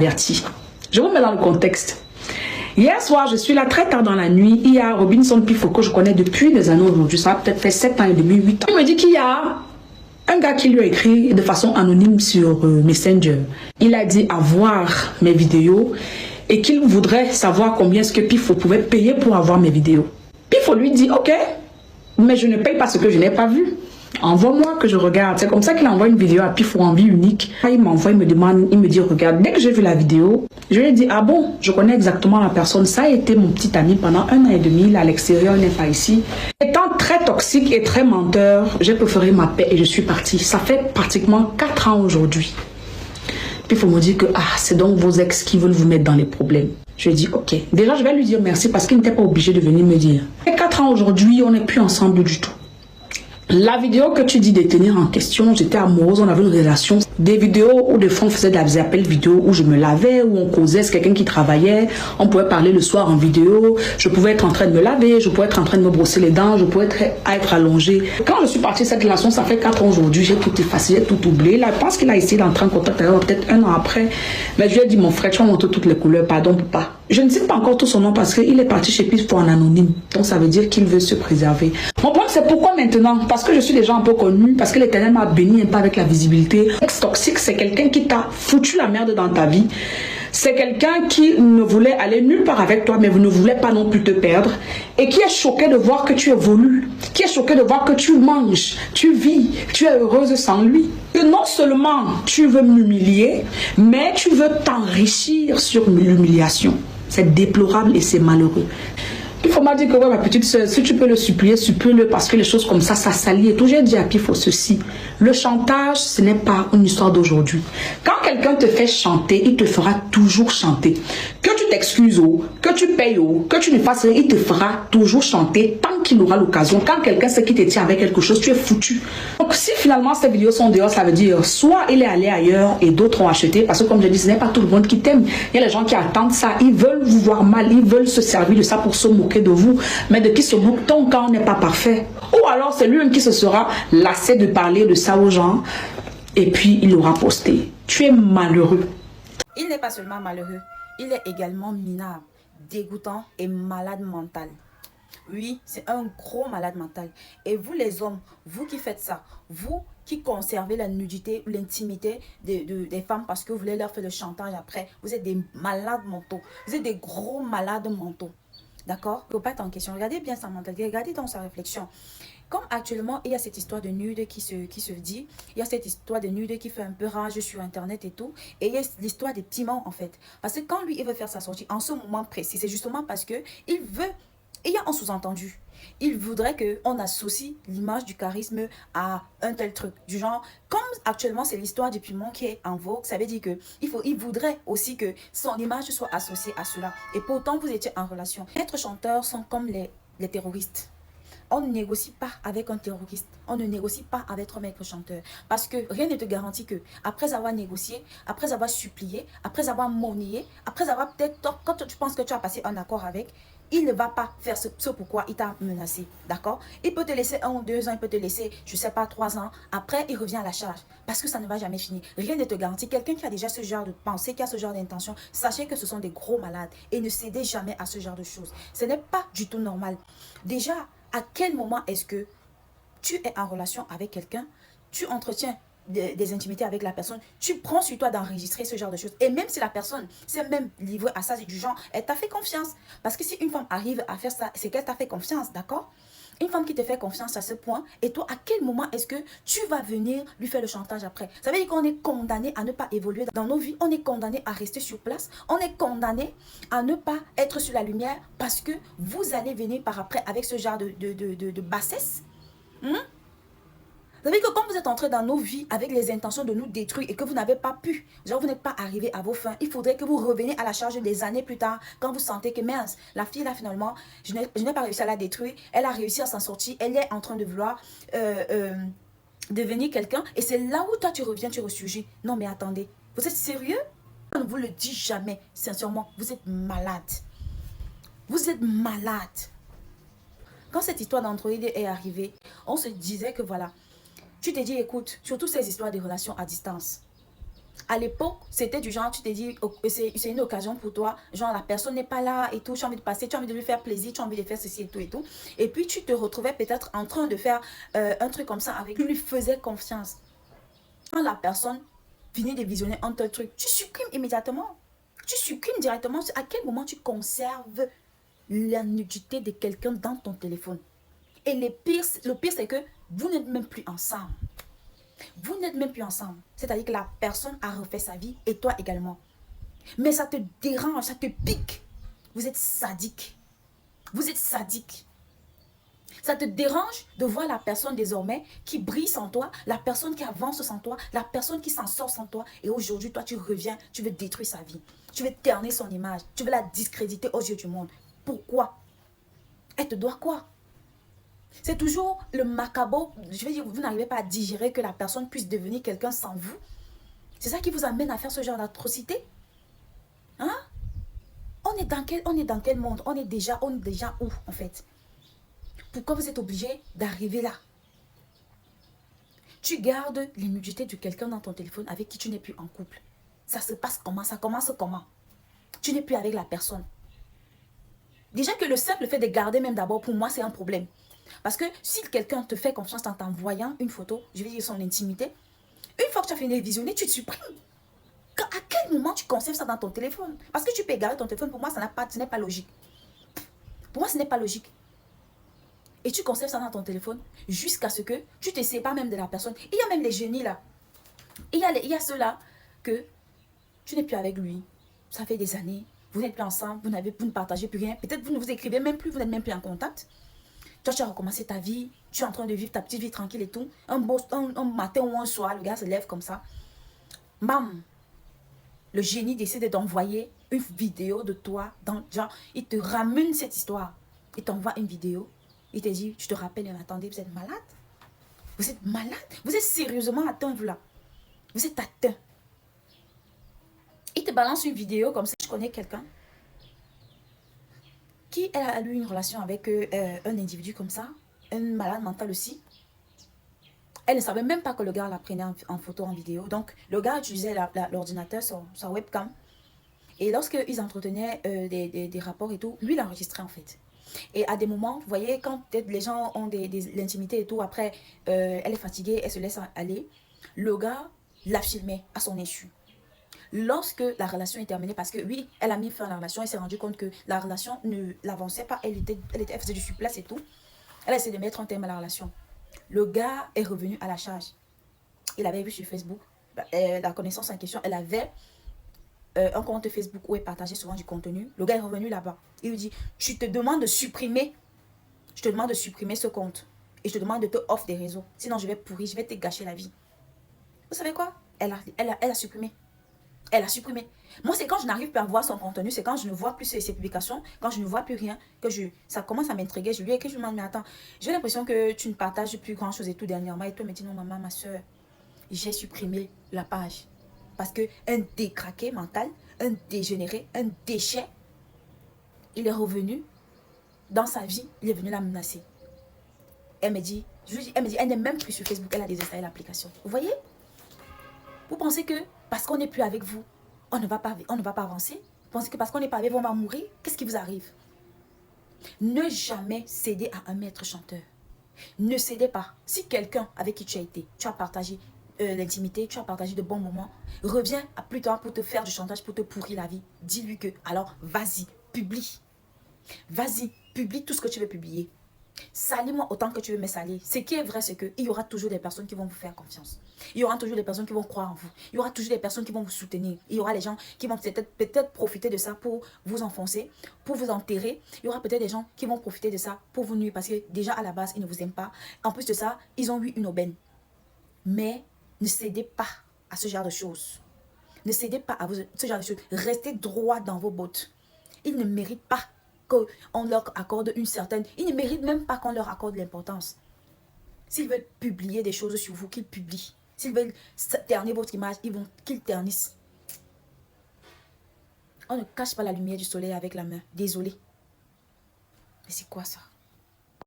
averti. Je vous mets dans le contexte. Hier soir, je suis là très tard dans la nuit. Il y a Robinson Pifo que je connais depuis des années aujourd'hui. Ça a peut-être fait 7 ans et demi, 8 ans. Il me dit qu'il y a un gars qui lui a écrit de façon anonyme sur Messenger. Il a dit avoir mes vidéos et qu'il voudrait savoir combien est-ce que Pifo pouvait payer pour avoir mes vidéos. Pifo lui dit, ok, mais je ne paye pas ce que je n'ai pas vu. Envoie-moi que je regarde. C'est comme ça qu'il envoie une vidéo à Pifo en vie unique. Il m'envoie, il me demande, il me dit, regarde. Dès que j'ai vu la vidéo, je lui ai dit, ah bon, je connais exactement la personne. Ça a été mon petit ami pendant 1 an et demi. Il est à l'extérieur, il n'est pas ici. Étant très toxique et très menteur, j'ai préféré ma paix et je suis partie. Ça fait pratiquement 4 ans aujourd'hui. Pifo me dit que, c'est donc vos ex qui veulent vous mettre dans les problèmes. Je lui ai dit, ok. Déjà, je vais lui dire merci parce qu'il n'était pas obligé de venir me dire. Et 4 ans aujourd'hui, on n'est plus ensemble du tout. La vidéo que tu dis de tenir en question, j'étais amoureuse, on avait une relation. Des vidéos où des fois on faisait des appels vidéo où je me lavais, où on causait, c'est quelqu'un qui travaillait. On pouvait parler le soir en vidéo. Je pouvais être en train de me laver, je pouvais être en train de me brosser les dents, je pouvais être allongée. Quand je suis partie de cette relation, ça fait 4 ans aujourd'hui, j'ai tout effacé, j'ai tout oublié. Là, je pense qu'il a essayé d'entrer en contact avec moi peut-être 1 an après. Mais je lui ai dit, mon frère, tu vas montrer toutes les couleurs, pardon pour pas. Je ne cite pas encore tout son nom parce qu'il est parti chez Pifo en anonyme. Donc ça veut dire qu'il veut se préserver. Mon problème c'est pourquoi maintenant? Parce que je suis déjà un peu connue, parce que l'Éternel m'a béni un peu avec la visibilité. Ex toxique, c'est quelqu'un qui t'a foutu la merde dans ta vie. C'est quelqu'un qui ne voulait aller nulle part avec toi, mais ne voulait pas non plus te perdre. Et qui est choqué de voir que tu évolues. Qui est choqué de voir que tu manges, tu vis, tu es heureuse sans lui. Et non seulement tu veux m'humilier, mais tu veux t'enrichir sur l'humiliation. C'est déplorable et c'est malheureux. Pifo m'a dit que ouais, ma petite soeur, si tu peux le supplier, supplie-le parce que les choses comme ça salit. Et tout, j'ai dit à Pifo ceci. Le chantage, ce n'est pas une histoire d'aujourd'hui. Quand quelqu'un te fait chanter, il te fera toujours chanter. Que tu t'excuses, que tu payes, que tu ne fasses rien, il te fera toujours chanter tant qu'il aura l'occasion. Quand quelqu'un sait qu'il te tient avec quelque chose, tu es foutu. Donc si finalement ces vidéos sont dehors, ça veut dire soit il est allé ailleurs et d'autres ont acheté. Parce que comme je dis, ce n'est pas tout le monde qui t'aime. Il y a les gens qui attendent ça. Ils veulent vous voir mal. Ils veulent se servir de ça pour se moquer de vous. Mais de qui se moque tant quand on n'est pas parfait. Ou alors c'est lui-même qui se sera lassé de parler de ça aux gens. Et puis il aura posté. Tu es malheureux. Il n'est pas seulement malheureux. Il est également minable, dégoûtant et malade mental. Oui, c'est un gros malade mental. Et vous les hommes, vous qui faites ça, vous qui conservez la nudité ou l'intimité des femmes parce que vous voulez leur faire le chantage après, vous êtes des malades mentaux. Vous êtes des gros malades mentaux. D'accord? Il ne faut pas être en question. Regardez bien sa mentalité, regardez dans sa réflexion. Comme actuellement, il y a cette histoire de nude qui se dit, il y a cette histoire de nude qui fait un peu rage sur Internet et tout, et il y a l'histoire des piments en fait. Parce que quand lui, il veut faire sa sortie en ce moment précis, c'est justement parce que il veut, il y a un sous-entendu. Il voudrait qu'on associe l'image du charisme à un tel truc. Du genre, comme actuellement c'est l'histoire du piment qui est en vogue, ça veut dire que il voudrait aussi que son image soit associée à cela. Et pourtant, vous étiez en relation. Être chanteur sont comme les terroristes. On ne négocie pas avec un terroriste. On ne négocie pas avec un mec chanteur. Parce que rien ne te garantit que, après avoir négocié, après avoir supplié, après avoir monnié, après avoir peut-être, quand tu penses que tu as passé un accord avec, il ne va pas faire ce pourquoi il t'a menacé. D'accord? Il peut te laisser 1 ou 2 ans, il peut te laisser, je ne sais pas, 3 ans. Après, il revient à la charge. Parce que ça ne va jamais finir. Rien ne te garantit. Quelqu'un qui a déjà ce genre de pensée, qui a ce genre d'intention, sachez que ce sont des gros malades. Et ne cédez jamais à ce genre de choses. Ce n'est pas du tout normal. Déjà, à quel moment est-ce que tu es en relation avec quelqu'un, tu entretiens des intimités avec la personne, tu prends sur toi d'enregistrer ce genre de choses. Et même si la personne s'est même livrée à ça, c'est du genre, elle t'a fait confiance. Parce que si une femme arrive à faire ça, c'est qu'elle t'a fait confiance, d'accord? Une femme qui te fait confiance à ce point, et toi, à quel moment est-ce que tu vas venir lui faire le chantage après? Ça veut dire qu'on est condamné à ne pas évoluer dans nos vies, on est condamné à rester sur place, on est condamné à ne pas être sur la lumière parce que vous allez venir par après avec ce genre de bassesse. Vous savez que quand vous êtes entré dans nos vies avec les intentions de nous détruire et que vous n'avez pas pu, genre vous n'êtes pas arrivé à vos fins, il faudrait que vous reveniez à la charge des années plus tard quand vous sentez que mince, la fille là finalement, je n'ai pas réussi à la détruire, elle a réussi à s'en sortir, elle est en train de vouloir devenir quelqu'un et c'est là où toi tu reviens, tu ressurgis. Non mais attendez, vous êtes sérieux? Je ne vous le dis jamais, sincèrement, vous êtes malade. Vous êtes malade. Quand cette histoire d'Android est arrivée, on se disait que voilà, tu t'es dit, écoute, surtout ces histoires de relations à distance. À l'époque, c'était du genre, tu te dis, oh, c'est une occasion pour toi. Genre, la personne n'est pas là et tout. Tu as envie de passer, tu as envie de lui faire plaisir, tu as envie de faire ceci et tout et tout. Et puis, tu te retrouvais peut-être en train de faire un truc comme ça avec lui. Tu lui faisais confiance. Quand la personne finit de visionner un tel truc, tu supprimes immédiatement. Tu supprimes directement. À quel moment tu conserves la nudité de quelqu'un dans ton téléphone? Et le pire, c'est que vous n'êtes même plus ensemble. Vous n'êtes même plus ensemble. C'est-à-dire que la personne a refait sa vie et toi également. Mais ça te dérange, ça te pique. Vous êtes sadique. Vous êtes sadique. Ça te dérange de voir la personne désormais qui brille sans toi, la personne qui avance sans toi, la personne qui s'en sort sans toi. Et aujourd'hui, toi, tu reviens, tu veux détruire sa vie. Tu veux ternir son image. Tu veux la discréditer aux yeux du monde. Pourquoi? Elle te doit quoi? C'est toujours le macabre. Je vais dire, vous n'arrivez pas à digérer que la personne puisse devenir quelqu'un sans vous. C'est ça qui vous amène à faire ce genre d'atrocité? Hein? On est dans quel monde? On est déjà où, en fait? Pourquoi vous êtes obligé d'arriver là? Tu gardes les nudités de quelqu'un dans ton téléphone avec qui tu n'es plus en couple. Ça se passe comment? Ça commence comment? Tu n'es plus avec la personne. Déjà que le simple fait de garder même d'abord, pour moi, c'est un problème. Parce que si quelqu'un te fait confiance en t'envoyant une photo, je vais dire son intimité, une fois que tu as fini de visionner, tu te supprimes. À quel moment tu conserves ça dans ton téléphone? Parce que tu peux garder ton téléphone, pour moi, ce n'est pas logique. Pour moi, ce n'est pas logique. Et tu conserves ça dans ton téléphone jusqu'à ce que tu te sépares même de la personne. Il y a même les génies là. Il y a ceux-là que tu n'es plus avec lui. Ça fait des années. Vous n'êtes plus ensemble. Vous ne partagez plus rien. Peut-être vous ne vous écrivez même plus. Vous n'êtes même plus en contact. Toi, tu as recommencé ta vie. Tu es en train de vivre ta petite vie tranquille et tout. Un matin ou un soir, le gars se lève comme ça. Bam! Le génie décide d'envoyer une vidéo de toi. Genre, il te ramène cette histoire. Il t'envoie une vidéo. Il te dit, tu te rappelles, attendez, vous êtes malade? Vous êtes malade? Vous êtes sérieusement atteint, vous là? Vous êtes atteint. Il te balance une vidéo comme ça. Je connais quelqu'un qui a eu une relation avec un individu comme ça, un malade mental aussi. Elle ne savait même pas que le gars la prenait en photo, en vidéo. Donc, le gars utilisait l'ordinateur, sa webcam. Et lorsqu'ils entretenaient des rapports et tout, lui, il enregistrait en fait. Et à des moments, vous voyez, quand peut-être les gens ont l'intimité et tout, après, elle est fatiguée, elle se laisse aller, le gars la filmait à son insu. Lorsque la relation est terminée, parce que oui, elle a mis fin à la relation, elle s'est rendue compte que la relation ne l'avançait pas, elle faisait du supplice et tout. Elle a essayé de mettre un terme à la relation. Le gars est revenu à la charge. Il avait vu sur Facebook, la connaissance en question, elle avait un compte Facebook où elle partageait souvent du contenu. Le gars est revenu là-bas. Il lui dit, je te demande de supprimer ce compte. Et je te demande de te off des réseaux. Sinon, je vais pourrir, je vais te gâcher la vie. Vous savez quoi? Elle a supprimé. Elle a supprimé. Moi, c'est quand je n'arrive pas à voir son contenu, c'est quand je ne vois plus ses publications, quand je ne vois plus rien, que ça commence à m'intriguer. Je lui ai écrit, je me demande, mais attends, j'ai l'impression que tu ne partages plus grand-chose et tout dernièrement. Et toi, me dit, non, maman, ma soeur, j'ai supprimé la page. Parce qu'un décraqué mental, un dégénéré, un déchet, il est revenu dans sa vie, il est venu la menacer. Elle me dit, elle n'est même plus sur Facebook, elle a désinstallé l'application. Vous voyez? Vous pensez que parce qu'on n'est plus avec vous, on ne va pas avancer? Vous pensez que parce qu'on n'est pas avec vous, on va mourir? Qu'est-ce qui vous arrive? Ne jamais céder à un maître chanteur. Ne cédez pas. Si quelqu'un avec qui tu as été, tu as partagé l'intimité, tu as partagé de bons moments, reviens à plus tard pour te faire du chantage, pour te pourrir la vie. Dis-lui que, alors, vas-y, publie. Vas-y, publie tout ce que tu veux publier. Salis-moi autant que tu veux me salir. Ce qui est vrai, c'est qu'il y aura toujours des personnes qui vont vous faire confiance. Il y aura toujours des personnes qui vont croire en vous. Il y aura toujours des personnes qui vont vous soutenir. Il y aura des gens qui vont peut-être profiter de ça pour vous enfoncer, pour vous enterrer. Il y aura peut-être des gens qui vont profiter de ça pour vous nuire parce que déjà à la base, ils ne vous aiment pas. En plus de ça, ils ont eu une aubaine. Mais ne cédez pas à ce genre de choses. Ne cédez pas à ce genre de choses. Restez droit dans vos bottes. Ils ne méritent pas qu'on leur accorde une certaine... Ils ne méritent même pas qu'on leur accorde l'importance. S'ils veulent publier des choses sur vous, qu'ils publient. S'ils veulent ternir votre image, qu'ils ternissent. On ne cache pas la lumière du soleil avec la main. Désolé. Mais c'est quoi ça?